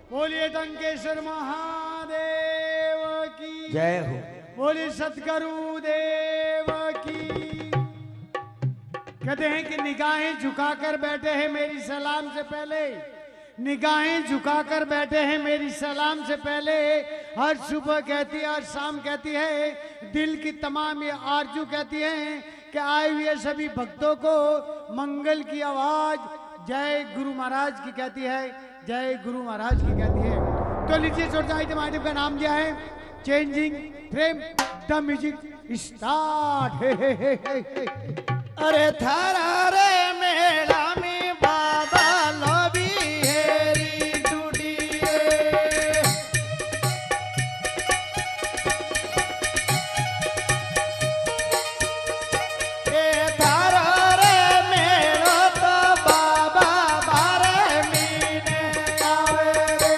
बोलिए टंकेश्वर महादेव की जय हो। बोलिए सतगुरु देव की। कहते हैं कि निगाहें झुकाकर बैठे हैं मेरी सलाम से पहले, निगाहें झुकाकर बैठे हैं मेरी सलाम से पहले। हर सुबह कहती है, हर शाम कहती है, दिल की तमाम ये आरजू कहती है कि आए हुए सभी भक्तों को मंगल की आवाज जय गुरु महाराज की कहती है, जय गुरु महाराज की कहती है। तो लीजिए छोटा आइटम, आइटम का नाम दिया है changing frame the music start. अरे थारा रे मेला में बाबा लबी हेरी टूटी रे। ए थारा रे मेला तो बाबा बारे मीने आवे रे।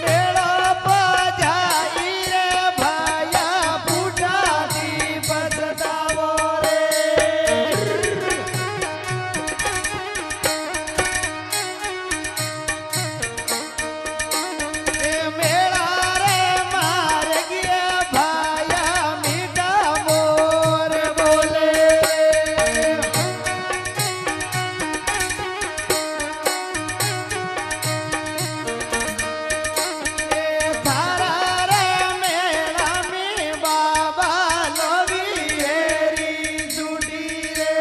मेला बजाई रे भैया बूढ़ा दी बजदावो रे। ए मेला रे मार गया भैया मीठा मोर बोले। थारा रे मेला में बाबा लोभी हेरी टूटी रे।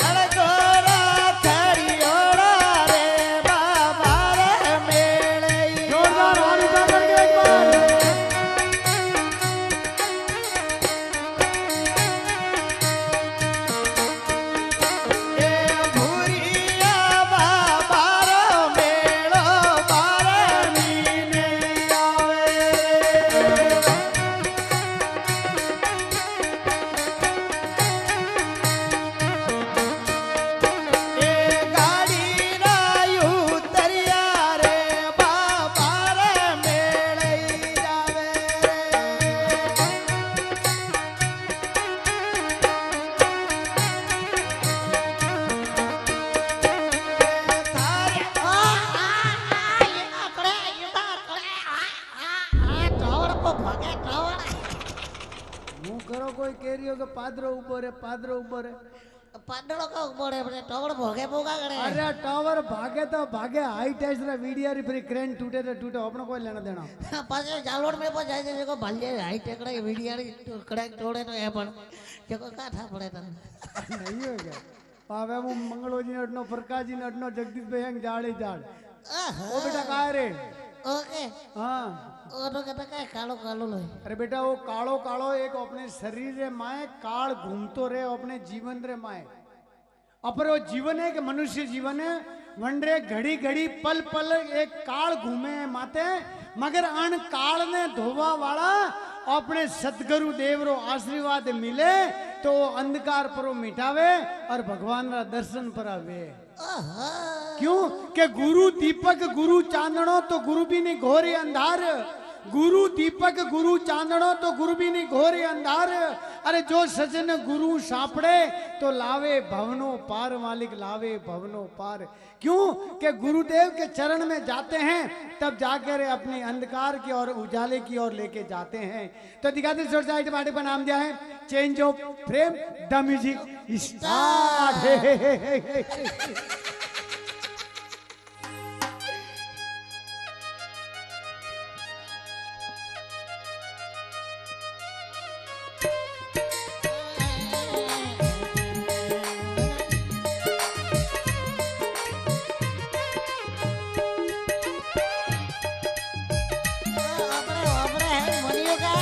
अड़गोरा थरियोड़ा रे बाबा रे मेले जोरदार हाथ उठा करके एक बार। ए भूरिया बाबा रो मेलो बारे मीने आवे रे। ए गाड़ी ना उतरिया रे बाबा रे मेले जावे रे। थारे હું કરો કોઈ કેરીઓ કે પાદરો ઉભો રે, પાદરો ઉભો રે। પાડળો કા ઉબોડે બડે ટોવડ ભોગે ભોગા કરે अरे टावर भागे तो भागे, हाई टेस्ट रे वीडियो री फिर क्रेन टूटे तो टूटे, अपने कोई लेना देना। પાછે જાલોડ મે પર જાય છે જેકો ભાલ્યે હાઈ ટેકડા વિડિયારી કડાક તોડે તો એ પણ જેકો કાઠા પડે તને नहीं हो गया पावे वो मंगलो जी अडनो, प्रकाश जी अडनो, जगदीश भाई हंग जाड़े जाड़। ओ बेटा कहाँ रे? ઓકે हाँ ઓનો કતા કાય કાળો કાળો લોય अरे बेटा वो कालो कालो एक अपने शरीर रे माए काल घूमतो रहे अपने जीवन रे माए। अपर वो जीवन है कि मनुष्य जीवन है, वनरे घड़ी घड़ी पल पल एक काल घूमे माते, मगर अन काल ने धोवा वाला अपने सतगुरु देव रो आशीर्वाद मिले तो वो अंधकार परो मिटावे और भगवान रा दर्शन करावे। ઓહો क्यों कि गुरु दीपक गुरु चांदनो तो गुरु भी नहीं घोरे अंधार, गुरु दीपक गुरु चांदनो तो गुरु भी नहीं घोरे अंधार। अरे जो सजन गुरु सापड़े तो लावे भवनो पार, मालिक लावे भवनो पार। क्यों कि गुरुदेव के चरण में जाते हैं तब जाकर अपने अंधकार की ओर उजाले की ओर लेके जाते हैं। तो दिखाते सोसाइटी पार्टी पर नाम दिया है change of frame the music start. આપણે આપણે હે મનિયો કા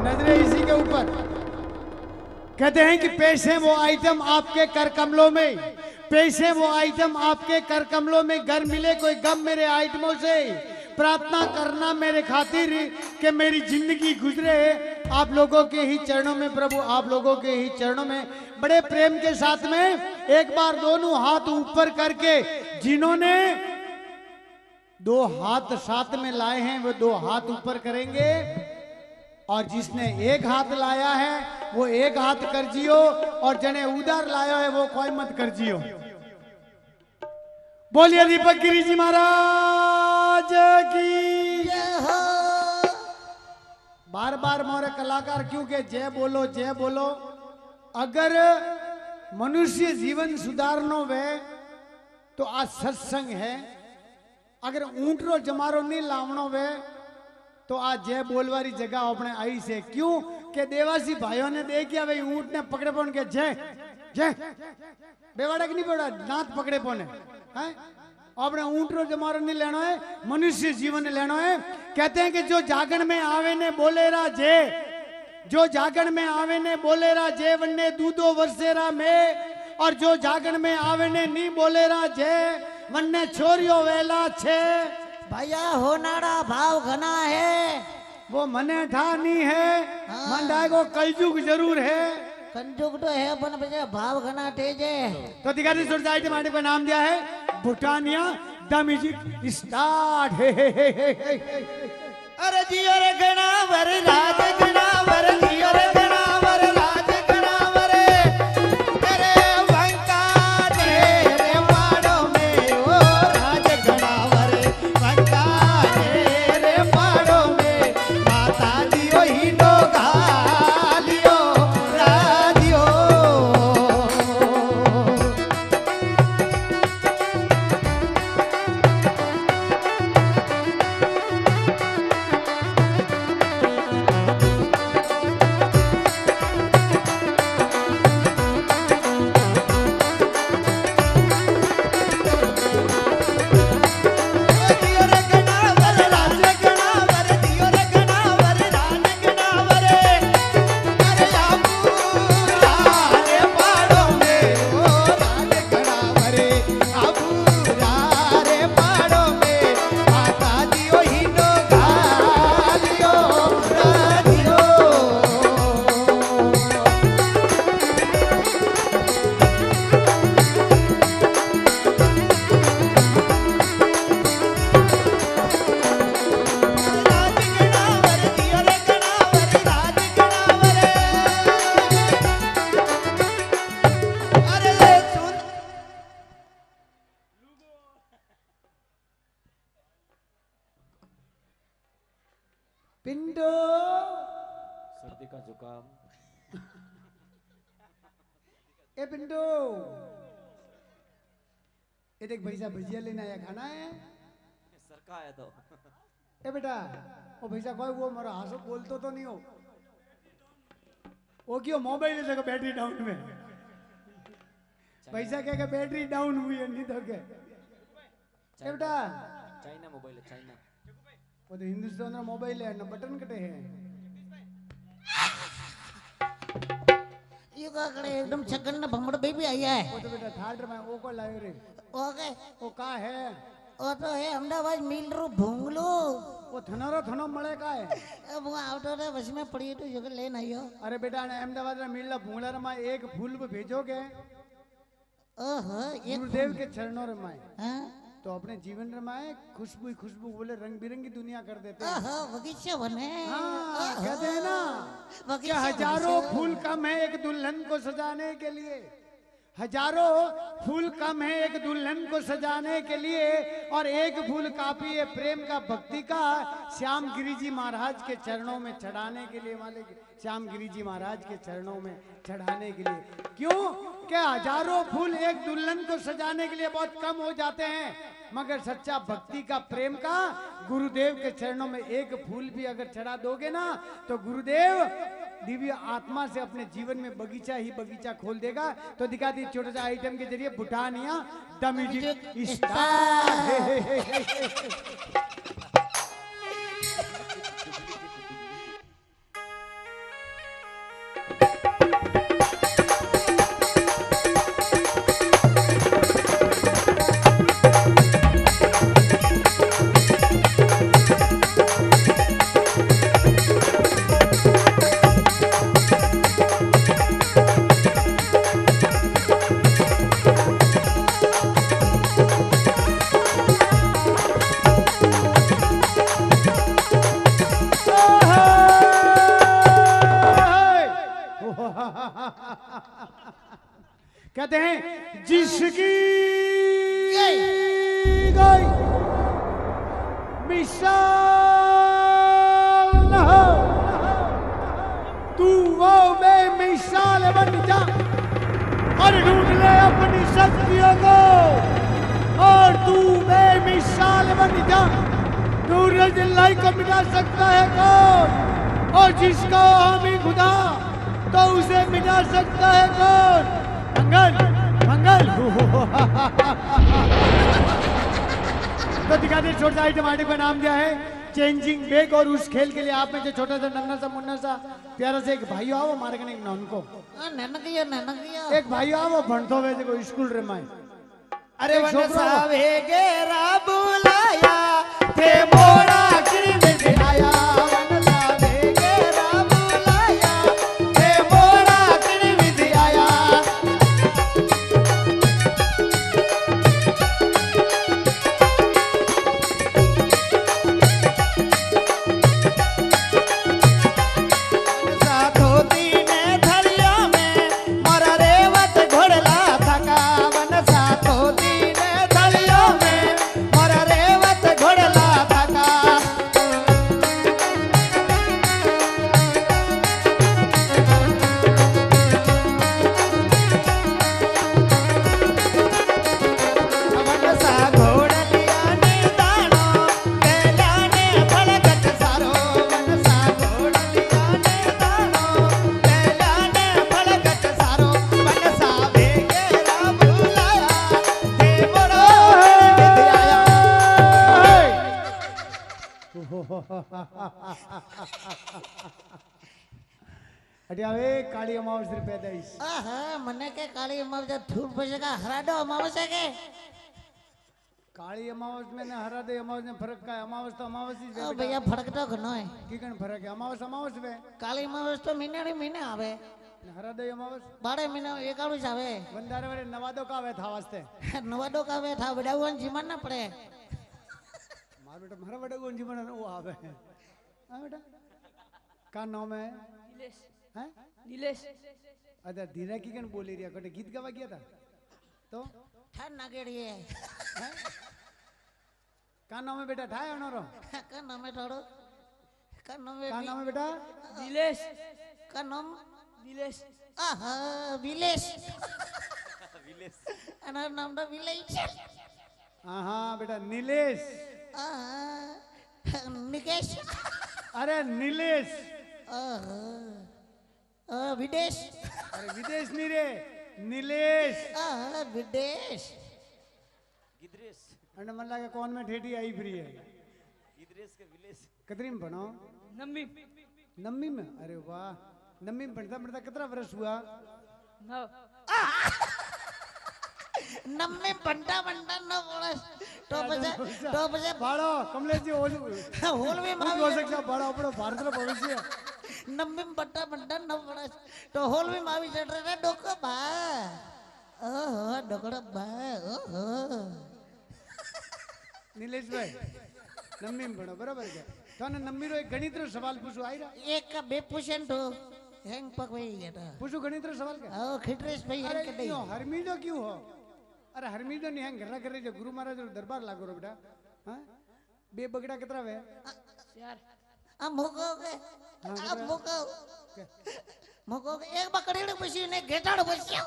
नजरें इसी के ऊपर। कहते हैं कि पेश है वो आइटम आपके कर कमलों में, पेश है वो आइटम आपके कर कमलों में, घर मिले कोई गम मेरे आइटमों से, प्रार्थना करना मेरे खातिर कि मेरी जिंदगी गुजरे आप लोगों के ही चरणों में प्रभु, आप लोगों के ही चरणों में। बड़े प्रेम के साथ में एक बार दोनों हाथ ऊपर करके, जिन्होंने दो हाथ साथ में लाए हैं वो दो हाथ ऊपर करेंगे, और जिसने एक हाथ लाया है वो एक हाथ कर जियो, और जने उधर लाया है वो कोई मत कर जियो। बोलिए दीपक गिरी जी महाराज की। बार बार मोरे कलाकार क्योंकि जय बोलो जय बोलो। अगर मनुष्य जीवन सुधारनो वे तो आज सत्संग है, अगर ऊंट रो जमारो नहीं लावनो वे तो आज जय बोलवारी जगह अपने आई से। क्यों के देवासी भाइयों ने देखिया भाई ऊंट ने पकड़े पौन के जय जय बेवाड़क नहीं पड़ा दांत पकड़े पौने हैं। अपने ऊंट रो जमारो नहीं लेना है, मनुष्य जीवन लेना है। कहते हैं कि जो जागण में आवे ने बोलेरा जय, जो जागण में आवे ने बोलेरा जय वन्ने दूधो वर्षेरा में, और जो जागण में आवे ने नहीं बोलेरा जय वन्ने छोरियो वेला छे। भैया होनाड़ा भाव घना है, वो मने ठा नहीं है, मन डायगो कलयुग जरूर है। कंजुक तो है पर भैया भाव घना तेज है। तो अधिकारी सोसाइटी माटी का नाम दिया है भूटानिया। The music start. अरे जियो रे गणावर राज गणावर, जियो रे गणावर राज गणावर, अरे वंका रे पाड़ो में ओ राज गणावर, वंका रे पाड़ो में माता दियो ही नो गालियो राजियो। दियो रे गणावर राज गणावर, दियो रे गणावर राज गणावर, अरे आबूरा रे पाड़ो में ओ राज गणावर, आबूरा रे पाड़ो में माता दियो ही नो गालियो राजियो। राज गणावर दियो रे गणावर राज गणावर, अरे सुन पिंडो सर्दी का जुकाम। ए पिंडो, ये देख भैया भजिया लेने आया, खाना है। सरका है तो ए बेटा ओ भैया कोई वो मारा हासो बोलतो तो नहीं हो, वो क्यों मोबाइल जगह बैटरी डाउन में। पैसा क्या बैटरी डाउन हुई है नहीं तो क्या। ए बेटा चाइना मोबाइल है, चाइना। वो तो हिंदुस्तान का मोबाइल है ना, बटन कटे हैं। ये का करे एकदम छगन ना भमड़ बेबी आया है। वो तो बेटा थार्ड में वो को लायो रे, ओके वो का है। ओ तो है अहमदाबाद मिल रू भूंगलू। वो थनारो थनो मळे का है। अब वो आउटो रे बस में पड़ी तो जगह ले नहीं हो। अरे बेटा ने अहमदाबाद में मिलना भूंगला रमा एक फूल पे भेजोगे ओहो ये गुरुदेव के चरणों रमाए हां तो अपने जीवन रमाए, खुशबू ही खुशबू बोले रंग बिरंगी दुनिया कर देते हैं। ओहो बगीचा बने। हाँ, कहते हैं ना कि बगीचा हजारों फूल कम है एक दुल्हन को सजाने के लिए, हजारों फूल कम है एक दुल्हन को सजाने के लिए, और एक फूल काफी है प्रेम का भक्ति का श्याम गिरी जी महाराज के चरणों में चढ़ाने के लिए। वाले श्याम गिरी जी महाराज के चरणों में चढ़ाने के लिए। क्यों क्या हजारों फूल एक दुल्हन को सजाने के लिए बहुत कम हो जाते हैं, मगर सच्चा भक्ति का प्रेम का गुरुदेव के चरणों में एक फूल भी अगर चढ़ा दोगे ना तो गुरुदेव दिव्य आत्मा से अपने जीवन में बगीचा ही बगीचा खोल देगा। तो दिखा दी छोटा सा आइटम के जरिए भूटानिया द म्यूजिक स्टार। कहते हैं जिसकी गई। गई मिसाल न हो तू वो बेमिसाल बन जा और ढूंढ ले अपनी शक्तियों को और तू बेमिसाल बन जा। ढूंढ दिलाई को मिटा सकता है कौन और जिसका हामी खुदा तो उसे मिटा सकता है कौन। मंगल मंगल तो दिखा दे छोटा आइटम आइटम का नाम क्या है चेंजिंग बैग। और उस खेल के लिए आप में जो छोटा सा नन्ना सा मुन्ना सा प्यारा सा एक भाई आओ मारे कने एक उनको ननकिया एक भाई आओ भणतो वे को स्कूल रे माय। अरे एक वन छोकरो सावे गेरा बुलाया थे मोरा किरी में आया वन सावे गेरा बुलाया थे मोरा किरी में आया। साथो दीने थलिया में मोरा रेवत घोड़ला थका वन साथो दीने थलिया में मोरा रेवत घोड़ला थका। वन सा घोड़लिया ने दानो तेला ने फलगट सारो वन सा घोड़लिया ने दानो तेला ने फलगट सारो वन सा बेगेरा बुलाया थे मोरा विद्याया। अटे હવે કાળી અમાવસ રે પેદાઈશ आहा मने के काली अमावस्या धूप बजे का हराडो अमावस्या के काली अमावस में ने हरा दे अमावस में फर्क का है। अमावस तो अमावस ही ओ है भैया फड़क तो घनो है। की कण फर्क है अमावस अमावस में काली अमावस तो महीने महीने आवे ने हरा दे अमावस बारे महीने एकाड़ू आवे बंदारे वाले नवादो का वे था वास्ते नवाडो का वे था बड़ावन जीवन ना पड़े। मार बेटा मारा बेटा कौन जीवन वो आवे हां बेटा का नाम है हैं नीलेश अच्छा धीरे की कण बोली रिया कटे गीत गावा गया था तो ठन नागेड़िए हैं का नाम है बेटा ठाय अनोरो का नाम है थोड़ो का नाम है का नाम है बेटा नीलेश का नाम नीलेश आहा विलेश अना नाम दा विलेश हां हां बेटा नीलेश आहा निकेश अरे नीलेश आहा विदेश अरे विदेश नहीं रे नीलेश आहा विदेश गिद्रेश अने मन लागे कौन में ठेठी आई फ्री है गिद्रेश के विलेश कतरी में बनो नम्मी नम्मी में अरे वाह नम्मी में पढ़ता पढ़ता कितना वर्ष हुआ नव नम्मे बंटा बंटा न बोले तो बजे बाड़ो कमलेश जी होल होल में हो मावी सकता बाड़ो अपनो भारत रो भविष्य नम्मे बंटा बंटा न बोले तो होल में मावी चढ़ रहे डोको बा ओहो डोकड़ा बा ओहो नीलेश भाई नम्मी में पढ़ो बराबर क्या तो ने नम्मी रो एक गणित रो सवाल पूछो आई रहा एक का बेपुशन तो हैंग पक वही गेटा पूछो गणित रो सवाल क्या ओ खिटरेश भाई अरे हैंग के क्यों हरमीजो क्यों हो अरे हरमीजो नहीं है घरा करे जो गुरु महाराज रो दरबार लागो रो बेटा हां बे बगड़ा कितना वे यार आ मोको के आ मोको एक बकड़ी ने पसी ने घेटाड़ पसियो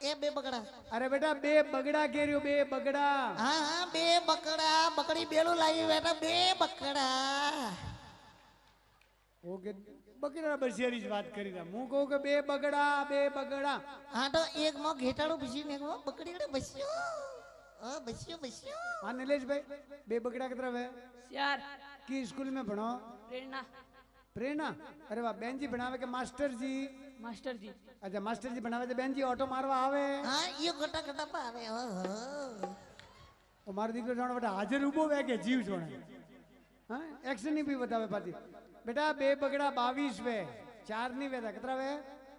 ए बे बकड़ा अरे बेटा बे बगड़ा कह रही हो बे बगड़ा हाँ हाँ बे बकड़ा बकड़ी बेलू लाई बेटा बे बकड़ा ओके बकरा बसियारी जी बात करी रहा मुंह को के बे बगड़ा हाँ तो एक मो घेटाड़ू पसी ने एक मो बकड़ी ने बसियो ओ बसियो बसियो हाँ नीलेश भाई बे बगड़ा कितना वे यार की स्कूल में पढ़ो प्रेरणा प्रेरणा अरे वाह बहन जी बनावे के मास्टर जी मास्टर जी अच्छा मास्टर जी बनावे तो बहन जी ऑटो मारवा आवे હા યો ગટા ગટા પાવે ઓહો तो मारो दीकरो जानो बेटा हाजिर उबो वे के जीव छोड़े हाँ एक्शन नहीं भी बतावे पाती बेटा बे बगड़ा 22 वे 4 नहीं वेदा कितना वे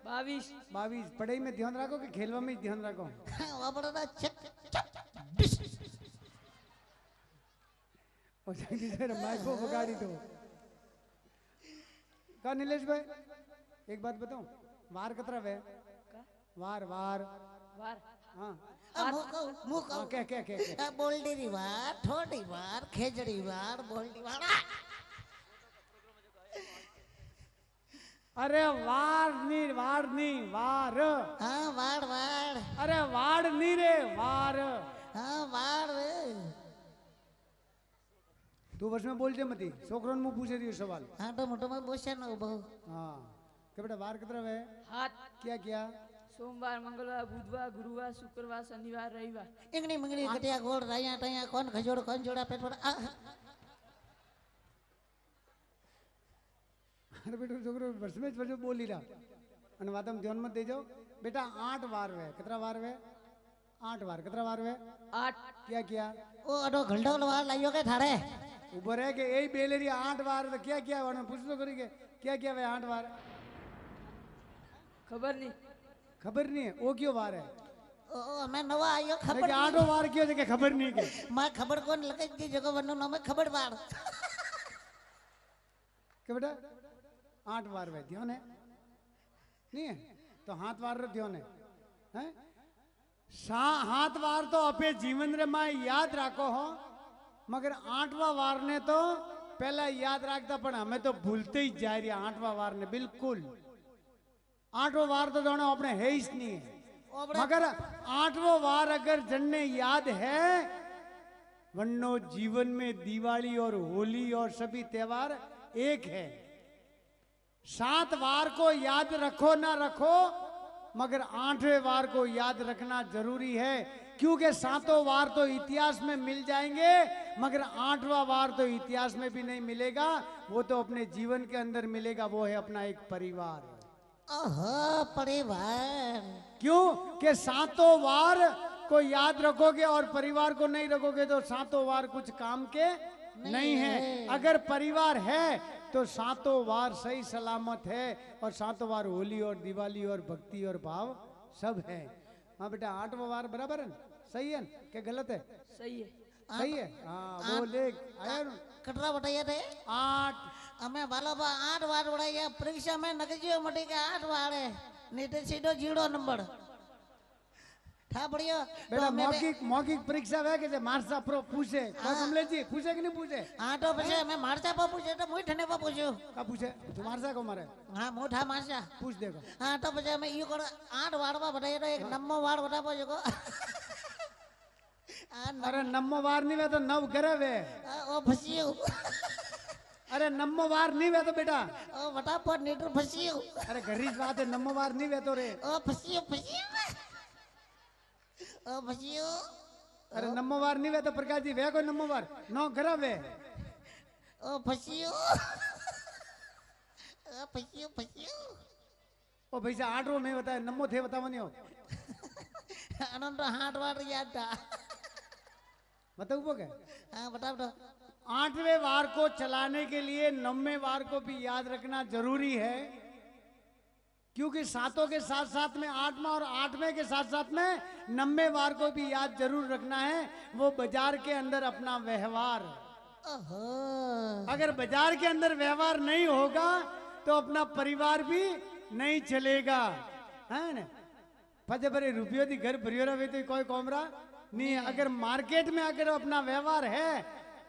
22 22 पढ़ाई में ध्यान रखो कि खेलवा में ध्यान रखो વાપડા છક और जल्दी से माइक को बगाड़ी दो का नीलेश भाई एक बात बताऊं वार कितना वे का वार वार वार हाँ મુક हाँ, क्या બોલડી વાર થોડી વાર ખેજડી વાર બોલડી વાર अरे वार नहीं वार હા વાડ વાડ अरे वाड़ नहीं रे वार હા વાડ तू वर्ष में बोल जे मती छोकरों मुंह पूछे रही सवाल હા તો મોટો માં બોસે નો બહુ हाँ क्या बेटा वार कितना वे हाथ क्या क्या सोमवार मंगलवार बुधवार गुरुवार शुक्रवार शनिवार रविवार इंगनी मंगनी कटिया गोड़ राया टया कौन खजोड़ कौन जोड़ा पेट पर अरे बेटा छोकरो वर्ष में बोली रहा અને વાતમ ધ્યાન મત દેજો बेटा 8 वार वे कितना वार वे 8 वार कितना वार वे 8 क्या क्या ओ अडो घंटोल वार लाइयो के थारे ऊपर है कि यही बेलेरी 8 वार तो क्या क्या वाने पूछ तो करी के क्या वे 8 वार खबर नहीं खबर नहीं है वो क्यों वार है ओ मैं नवा आयो खबर कि 8 वार क्यों है कि खबर नहीं के मैं खबर कौन लगे दी जगह वनो नाम खबर वार कि बेटा 8 वार वे ध्यान है नहीं है तो हाथ वार रो ध्यान है हैं हाथ वार तो अपने जीवन रे मां याद राखो हो मगर 8वां वार ने तो पहला याद रखता पण हमें तो भूलते ही जा रही 8वां वार ने बिल्कुल 8वां वार तो दोनों अपने है ही नहीं है मगर 8वां वार अगर जनने याद है वरनो जीवन में दिवाली और होली और सभी त्योहार एक है 7 वार को याद रखो ना रखो मगर 8वें वार को याद रखना जरूरी है क्योंकि 7 वार तो इतिहास में मिल जाएंगे मगर 8वां वार तो इतिहास में भी नहीं मिलेगा वो तो अपने जीवन के अंदर मिलेगा वो है अपना एक परिवार ओहो परिवार क्यों कि 7 वार को याद रखोगे और परिवार को नहीं रखोगे तो 7 वार कुछ काम के नहीं है अगर परिवार है तो 7 वार सही सलामत है और 7 वार होली और दिवाली और भक्ति और भाव सब है हाँ बेटा 8वां वार बराबर है सही है क्या गलत है सही है सही है हाँ वो ले आया ना कटरा बटाया थे 8 हमें बाला बा 8 वार बड़ाया परीक्षा में नगजियो मटी के 8 वार है नीचे सीधो 0 नंबर था बढ़िया बेटा मौखिक परीक्षा है कि मारसा प्रो पूछे कमलेश जी पूछे कि नहीं पूछे हाँ तो पीछे मैं मारसा पा पूछे तो मुझे ठने पा पूछो का पूछे तू मारसा को मारे हाँ मोटा मारसा पूछ देखो हाँ तो पीछे मैं यो कर 8 वार बा बताया तो एक नम्बो वार बता पाओ को अरे नम्मो वार नहीं वे तो 9 करे वे ओ फसियो अरे नम्मो वार नहीं वे तो बेटा ओ बता पर नीटर फसियो अरे गरीब बात है नम्मो वार नहीं वे तो रे ओ फसियो फसियो ओ फसियो अरे नम्मो वार नहीं वे तो प्रकाश जी वे कोई नम्मो वार 9 करे वे ओ फसियो ओ फसियो फसियो ओ भैया 8 रो मैं बताया नम्मो थे बताओ नहीं हो अनंत हाथ वार याद था बताओ वो क्या हाँ बताओ तो 8वें वार को चलाने के लिए 9वें वार को भी याद रखना जरूरी है क्योंकि 7 के साथ साथ में 8वां और 8वें के साथ साथ में 9वें वार को भी याद जरूर रखना है वो बाजार के अंदर अपना व्यवहार ओहो अगर बाजार के अंदर व्यवहार नहीं होगा तो अपना परिवार भी नहीं चलेगा है ना फजे भरे रुपयों की घर भरियो रहे तो कोई कोमरा नहीं है अगर मार्केट में अगर अपना व्यवहार है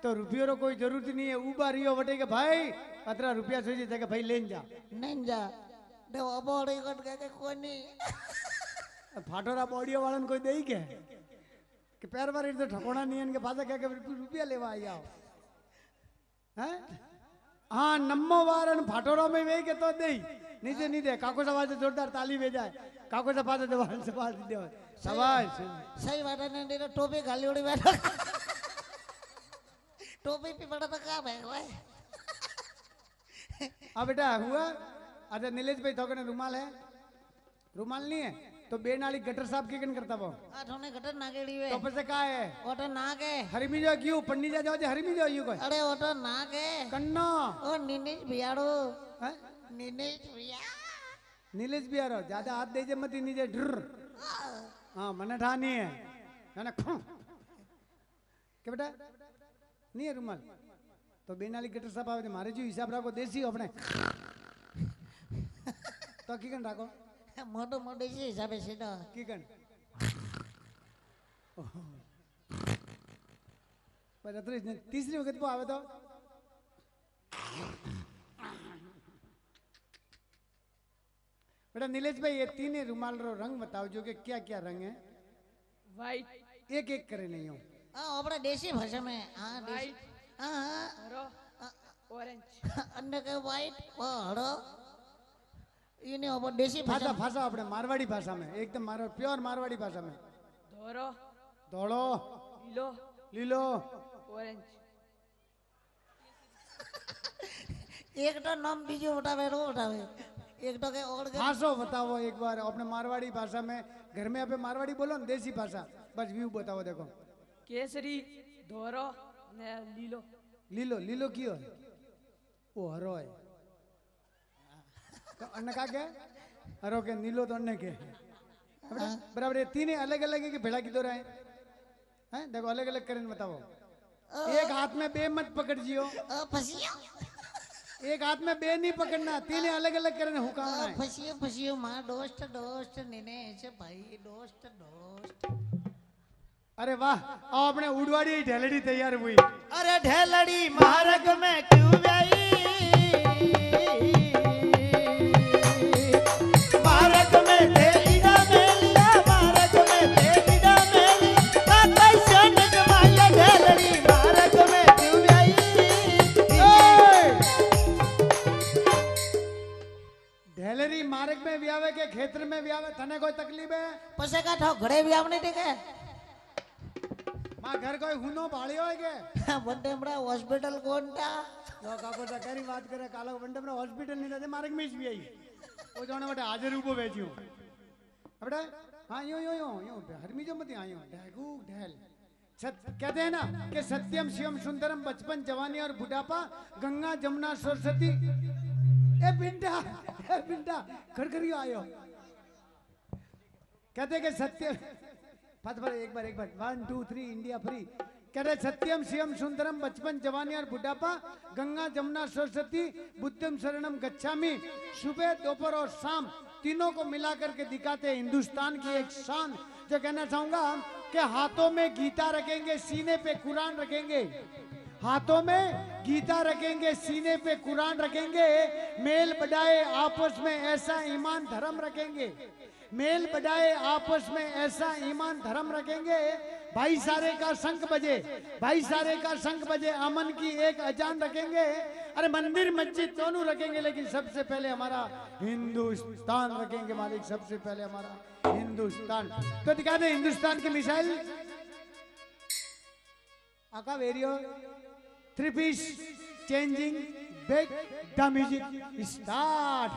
तो रुपयों रो कोई जरूरत नहीं है उबा रियो बटे के भाई 15 रुपया सोची थे भाई लेन जा नहीं जा दे अबोड़ी कट के कोनी फाटोरा बॉडियो वालन कोई दे के कि पैर बार तो ठकोना नहीं है इनके पास क्या रुपया लेवा आई आओ हैं हाँ नम्मो वारन फाटोरा में वे के तो दे नीचे नहीं दे काको सवाल से जोरदार ताली वे जाए काको सफा से दवाल सवाल दे सवाल सही बात है नहीं तो टोपी गाली उड़ी बैठा टोपी पे बड़ा तो काम है भाई अब बेटा हुआ अच्छा नीलेश भाई तो रुमाल है रुमाल नहीं है तो बे नाली गटर साहब की कन करता वो આ ઠોને ગટર નાગેડી વે तो પછી का है ઓટો નાગે हरिमी जो क्यों पन्नी जा जाओ जे हरिमी जो यू कोई અરે ઓટો નાગે कन्नो ઓ નિનેશ ભિયાડો हैं? નિનેશ ભિયા नीलेश भी आ रहा ज्यादा हाथ दे जे मत नीचे ड्र हाँ मने ठा नहीं है ना खूं क्या बेटा नहीं है रुमाल तो बेनाली गटर साहब आवे मारे जो हिसाब रखो देसी हो अपने तो की कन रखो મોટો મોટો છે હિસાબે સીધો की कन पर अतरी तीसरी वक्त को आवे तो बेटा नीलेश भाई ये तीन रुमाल रो रंग बताओ जो कि क्या क्या रंग है વ્હાઈટ एक एक करे नहीं हो હા આપણે દેશી ભાષામાં હા દેશી હા હા હરો ઓરેન્જ अन्य के व्हाइट ओ हड़ो इने अब देशी भाषा भाषा भाषा अपने मारवाड़ी भाषा में एकदम प्योर मारवाड़ी भाषा में ધોરો धोड़ो લીલો लीलो ઓરેન્જ एक तो नाम बीजो उठावे रो उठावे एक तो के और के भाषा बताओ एक बार अपने मारवाड़ी भाषा में घर में अपने मारवाड़ी बोलो ना देसी भाषा बस व्यू बताओ देखो કેસરી ધોરો ને લીલો लीलो लीलो क्यों है वो हरो है तो अन्य का क्या हरो के नीलो तो अन्य के बराबर ये तीन अलग अलग है कि भेड़ा की दो रहे हैं देखो अलग अलग करें बताओ एक हाथ में बे मत पकड़ जियो फसियो एक हाथ में बे नहीं पकड़ना तीन अलग अलग करने हुकामना है फसियो फसियो मां दोस्त दोस्त निने से भाई दोस्त दोस्त अरे वाह आओ अपने उड़वाड़ी ढेलड़ी तैयार हुई अरे ढेलड़ी मार्ग में क्यों गई मार्ग में तेरा मेलिया मार्ग में तेरा मेलिया कैसे नजमाया ढेलड़ी मार्ग में क्यों गई ढेलरी मार्ग में व्यावे के क्षेत्र में व्यावे थने कोई तकलीफ है पसे का ठो घड़े भी आपने टेके मां घर कोई हुनो भाड़ियो है के बंदे हमरा हॉस्पिटल कोण था जो काको सरकारी बात करे कालो वंडे में हॉस्पिटल नहीं रहते मार्ग में भी आई वो जोने बटे हाजिर ऊपर बैठियो अबड़ा हां यो यो यो यो हरमी जो मत आयो ढैगू ढैल कहते हैं ना कि सत्यम शिवम सुंदरम बचपन जवानी और बुढ़ापा गंगा जमुना सरस्वती ए बिंडा खड़खड़ियो आयो कहते कि सत्य फट एक बार 1 2 3 इंडिया फ्री कहते सत्यम शिवम सुंदरम बचपन जवानी और बुढ़ापा गंगा जमुना सरस्वती बुद्धम शरणम गच्छामि सुबह दोपहर और शाम तीनों को मिलाकर के दिखाते हैं हिंदुस्तान की एक शान जो कहना चाहूंगा कि हाथों में गीता रखेंगे सीने पे कुरान रखेंगे हाथों में गीता रखेंगे सीने पे कुरान रखेंगे मेल बढ़ाए आपस में ऐसा ईमान धर्म रखेंगे मेल बढ़ाए आपस में ऐसा ईमान धर्म रखेंगे भाईचारे का शंख बजे भाईचारे का शंख बजे अमन की एक अजान रखेंगे अरे मंदिर मस्जिद दोनों रखेंगे लेकिन सबसे पहले हमारा हिंदुस्तान रखेंगे मालिक सबसे पहले हमारा हिंदुस्तान तो दिखा दे हिंदुस्तान की मिसाइल आका वेरियो 3 peace changing back the music start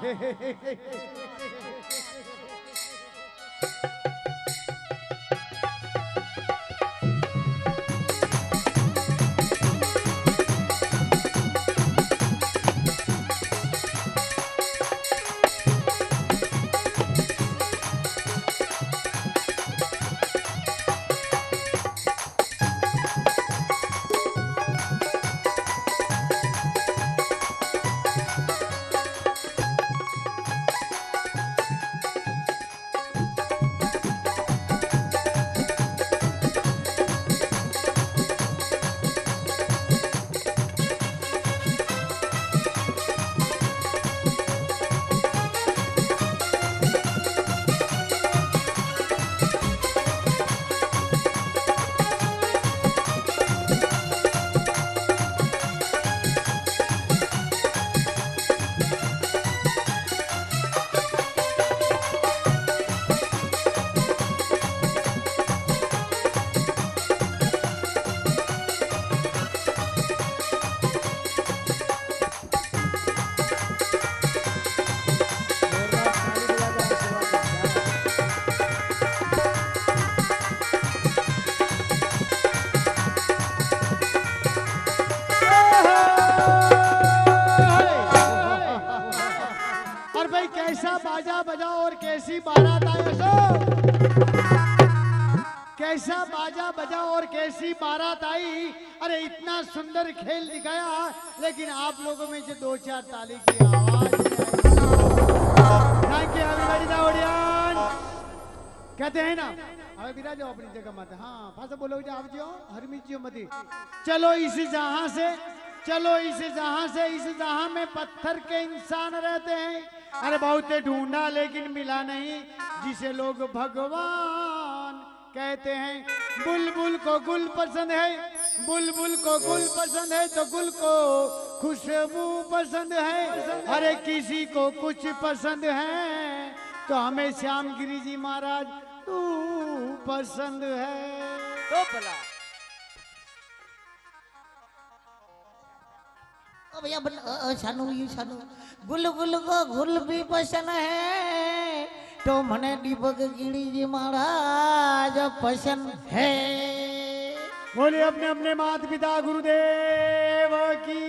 कैसा बजा और कैसी बारात आई सो, कैसा बाजा बजा और कैसी बारात आई। अरे इतना सुंदर खेल दिखाया, लेकिन आप लोगों में से 2-4 ताली की आवाज thank you everybody the audience. कहते हैं ना, अरे बिरा जाओ अपनी जगह मत, हाँ फासा बोलो जाओ जियो हरमित जियो मत। चलो इस जहां से, चलो इस जहां से, इस जहां में पत्थर के इंसान रहते हैं। अरे बहुत ढूंढा लेकिन मिला नहीं, जिसे लोग भगवान कहते हैं। बुलबुल को गुल पसंद है, बुलबुल को गुल पसंद है, तो गुल को खुशबू पसंद है। अरे किसी को कुछ पसंद है, तो हमें श्याम गिरी जी महाराज तू पसंद है। तो भला ओ भैया शानू यू शानू, गुल गुल को गुल भी पसंद है, तो मने दीपक गिरी जी महाराज पसंद है। बोले अपने अपने माता पिता गुरुदेव की